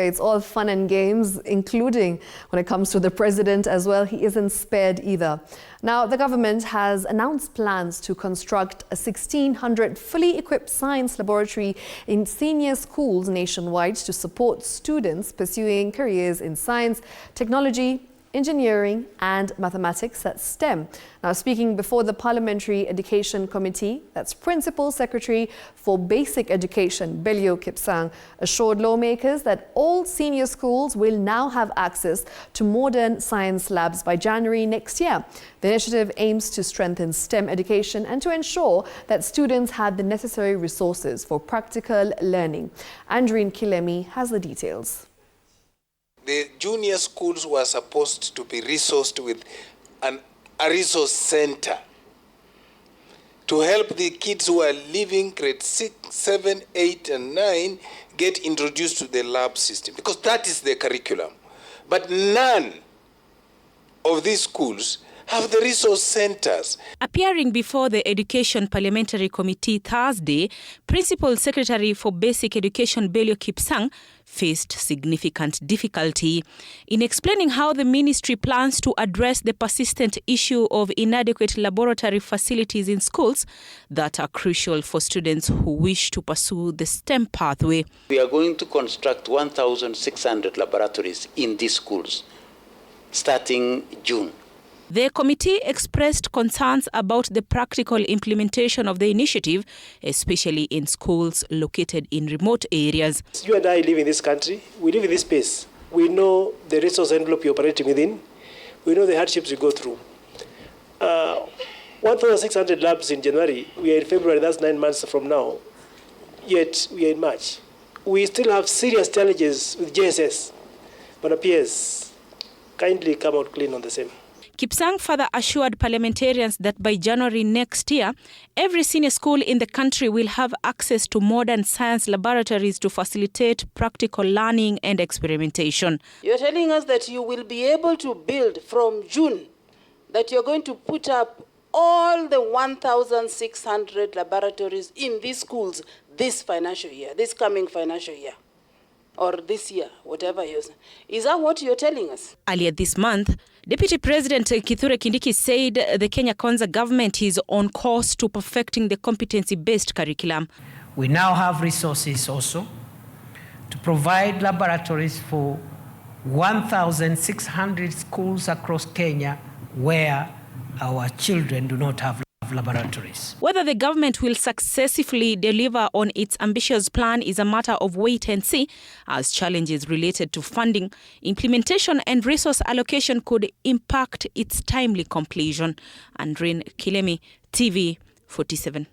It's all fun and games, including when it comes to the president as well. He isn't spared either. Now, the government has announced plans to construct a 1,600 fully equipped science laboratory in senior schools nationwide to support students pursuing careers in science, technology, engineering and mathematics, that's STEM. Now, speaking before the Parliamentary Education Committee, that's Principal Secretary for Basic Education, Belio Kipsang, assured lawmakers that all senior schools will now have access to modern science labs by January next year. The initiative aims to strengthen STEM education and to ensure that students have the necessary resources for practical learning. Andreen Kilemi has the details. The junior schools were supposed to be resourced with a resource center to help the kids who are leaving grade 6, 7, 8 and 9 get introduced to the lab system, because that is the curriculum. But none of these schools have the resource centers. Appearing before the Education Parliamentary Committee Thursday, Principal Secretary for Basic Education Belio Kipsang faced significant difficulty in explaining how the ministry plans to address the persistent issue of inadequate laboratory facilities in schools that are crucial for students who wish to pursue the STEM pathway. We are going to construct 1,600 laboratories in these schools starting June. The committee expressed concerns about the practical implementation of the initiative, especially in schools located in remote areas. You and I live in this country. We live in this space. We know the resource envelope you're operating within. We know the hardships you go through. 1,600 labs in January. We are in February. That's 9 months from now. Yet we are in March. We still have serious challenges with JSS. But appears kindly come out clean on the same. Kipsang further assured parliamentarians that by January next year, every senior school in the country will have access to modern science laboratories to facilitate practical learning and experimentation. You're telling us that you will be able to build from June, that you're going to put up all the 1,600 laboratories in these schools this financial year, this coming financial year, or this year, whatever you say. Is that what you're telling us? Earlier this month, Deputy President Kithure Kindiki said the Kenya Kwanza government is on course to perfecting the competency-based curriculum. We now have resources also to provide laboratories for 1,600 schools across Kenya where our children do not have laboratories. Whether the government will successfully deliver on its ambitious plan is a matter of wait and see, as challenges related to funding, implementation and resource allocation could impact its timely completion. Andreen Kilemi, TV 47.